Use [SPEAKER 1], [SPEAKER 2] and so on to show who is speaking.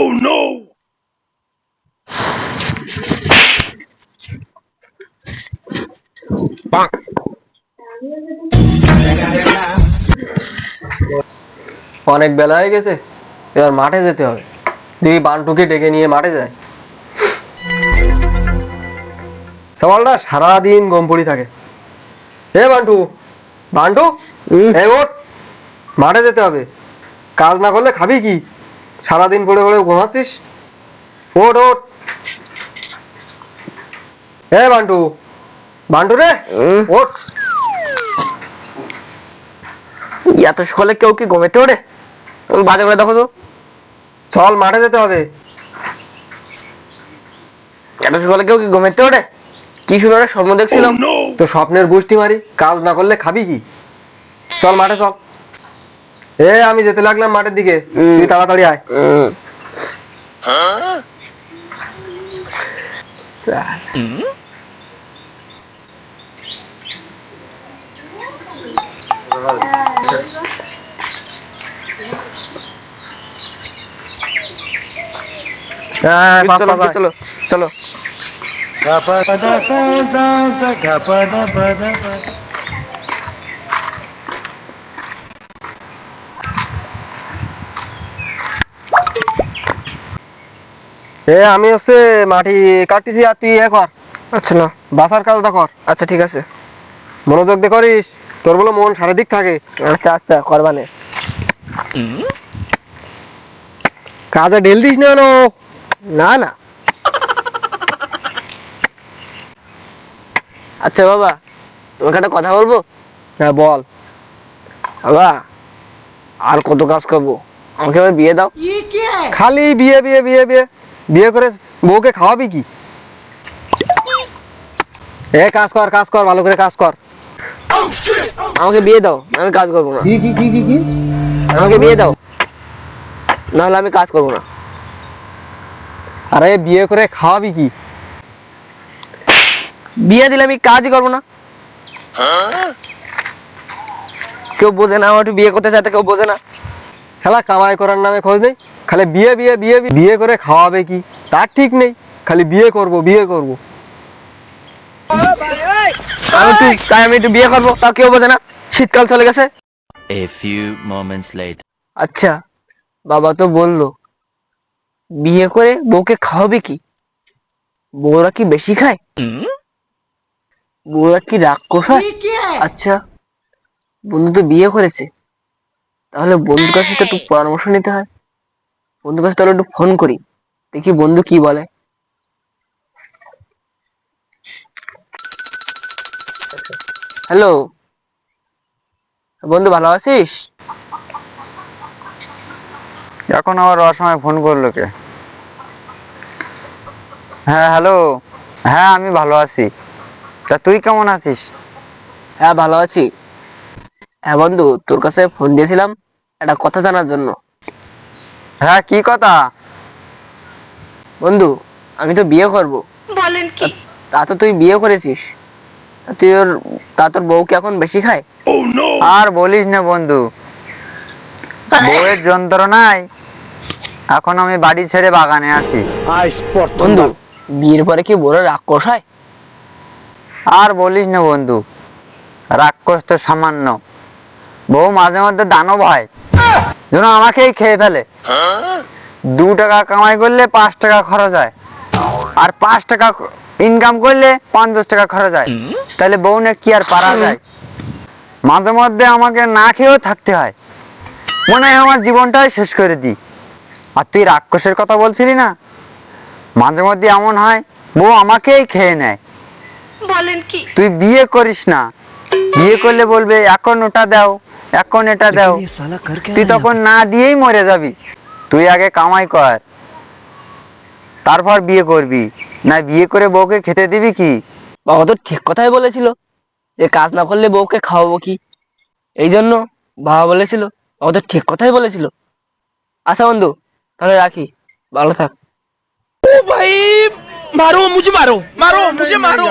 [SPEAKER 1] Oh no!
[SPEAKER 2] অনেক বেলা হয়ে গেছে, এবার মাঠে যেতে হবে। দেখি বান্টুকে ডেকে নিয়ে মাঠে যায়। সকালটা সারাদিন গম পড়ি থাকে। হে বান্টু, বান্টু, এই ওঠ, মাঠে যেতে হবে। কাজ না করলে খাবি কি? সারাদিন পড়ে পড়ে ঘুমাচ্ছিস। ওঠ ওঠ। হে বান্টু, বান্টু রে, ওঠ।
[SPEAKER 3] এত সকালে কেউ কি ঘুমাতে ওঠে? তুমি বাজে করে দেখো তো।
[SPEAKER 2] চল মাঠে যেতে হবে।
[SPEAKER 3] এত সকালে কেউ কি ঘুমাতে ওঠে? কি সুন্দর একটা স্বপ্ন দেখছিলাম।
[SPEAKER 1] Oh no!
[SPEAKER 2] তো স্বপ্নের গোষ্ঠী মারি, কাজ না করলে খাবি কি? চল মাঠে চল। আমি যেতে লাগলাম মাঠের দিকে, তুই তাড়াতাড়ি আয়।
[SPEAKER 3] চলো চলো চলো।
[SPEAKER 2] আমি হচ্ছে মাটি কাটতেছি, আর তুই কর।
[SPEAKER 3] আচ্ছা না,
[SPEAKER 2] বাসার কাজটা কর।
[SPEAKER 3] আচ্ছা ঠিক আছে।
[SPEAKER 2] মনোযোগ দিয়ে করিস, তোর বলে মন সারাদিক থাকে।
[SPEAKER 3] আচ্ছা আচ্ছা করবানে।
[SPEAKER 2] কাজে ঢেল দিস না।
[SPEAKER 3] না না। আচ্ছা বাবা, তোমাকে একটা কথা বলবো।
[SPEAKER 2] হ্যাঁ বল।
[SPEAKER 3] বাবা, আর কত কাজ করবো? আমাকে এবার বিয়ে দাও।
[SPEAKER 2] খালি বিয়ে বিয়ে বিয়ে বিয়ে বিয়ে করে বউকে খাওয়াবি কি? কাজ কর, কাজ কর, ভালো করে কাজ কর।
[SPEAKER 3] আমাকে বিয়ে দাও, আমি কাজ করবো না।
[SPEAKER 2] কি
[SPEAKER 3] আমাকে বিয়ে দাও, নাহলে আমি কাজ করবো না।
[SPEAKER 2] আরে বিয়ে করে খাওয়াবি কি?
[SPEAKER 3] বিয়ে দিলে আমি কাজই করবো না। কেউ বোঝে না, আমার একটু বিয়ে করতে চাইতে কেউ বোঝে না।
[SPEAKER 2] খেলা কামাই করার নামে খোঁজ নেই, খালি বিয়ে বিয়ে বিয়ে বিয়ে করে খাওয়াবে কি তার ঠিক নেই, খালি বিয়ে করব বিয়ে করব।
[SPEAKER 3] আমি একটু বিয়ে করবো, তা কেউ বোঝে না। শীতকাল চলে গেছে।
[SPEAKER 4] A few moments later.
[SPEAKER 3] আচ্ছা, বাবা তো বললো বিয়ে করে বউকে খাওয়াবে কি? বউরা কি বেশি খায়? বউরা কি রাক্ষস হয়? আচ্ছা, বন্ধু তো বিয়ে করেছে, তাহলে বন্ধুর কাছে তো একটু পরামর্শ নিতে হয়। বন্ধুর কাছে তাহলে একটু ফোন করি, দেখি বন্ধু কি বলে। হ্যালো বন্ধু, ভালো আছিস?
[SPEAKER 5] এখন আবার অসময় ফোন করলো কে? হ্যাঁ হ্যালো, হ্যাঁ আমি ভালো আছি। তা তুই কেমন আছিস?
[SPEAKER 3] হ্যাঁ ভালো আছি। হ্যাঁ বন্ধু, তোর কাছে ফোন দিয়েছিলাম একটা কথা জানার জন্য।
[SPEAKER 5] হ্যাঁ কি কথা?
[SPEAKER 3] বন্ধু, আমি তো বিয়ে করব।
[SPEAKER 1] বলেন কি?
[SPEAKER 3] তা তো তুই বিয়ে করেছিস, তা তোর বউ কি এখন বেশি খায়?
[SPEAKER 1] Oh no!
[SPEAKER 5] আর বলিস না বন্ধু, বউয়ের যন্ত্রণায় এখন আমি বাড়ি ছেড়ে বাগানে আছি।
[SPEAKER 3] বন্ধু, বিয়ের পরে কি বড় রাক্ষস হয়?
[SPEAKER 5] আর বলিস না বন্ধু, রাক্ষস তো সামান্য, বউ মাঝে মধ্যে দানব হয়, যেন আমাকেই খেয়ে ফেলে। 2 টাকা কামাই করলে 5 টাকা খরচ হয়, আর 5 টাকা ইনকাম করলে 50 টাকা খরচ হয়। তাহলে বউ নিয়ে কি আর পারা যায়? মাঝে মধ্যে আমাকে না খেয়েও থাকতে হয়, মনে হয় আমার জীবনটাই শেষ করে দিই। আর তুই রাক্ষসের কথা বলছিলি না, মাঝে মধ্যে এমন হয় বউ আমাকেই খেয়ে নেয়।
[SPEAKER 1] বলেন কি?
[SPEAKER 5] তুই বিয়ে করিস না, বিয়ে করলে বলবে এখন ওটা দাও, এখন এটা দাও, তুই তখন না দিয়েই মরে যাবি। তুই আগে কামাই কর, তারপর বিয়ে করবি, না বিয়ে করে বউকে খেতে দিবি কি?
[SPEAKER 3] বাবা তো ঠিক কথাই বলেছিল যে কাজ না করলে বউকে খাওয়াবো কি। এই জন্য বাবা বলেছিল, বাবা তো ঠিক কথাই বলেছিল। আচ্ছা বন্ধু, তাহলে রাখি, ভালো থাক।
[SPEAKER 6] ओ भाई, मारो मुझे, मारो मारो मुझे, मारो।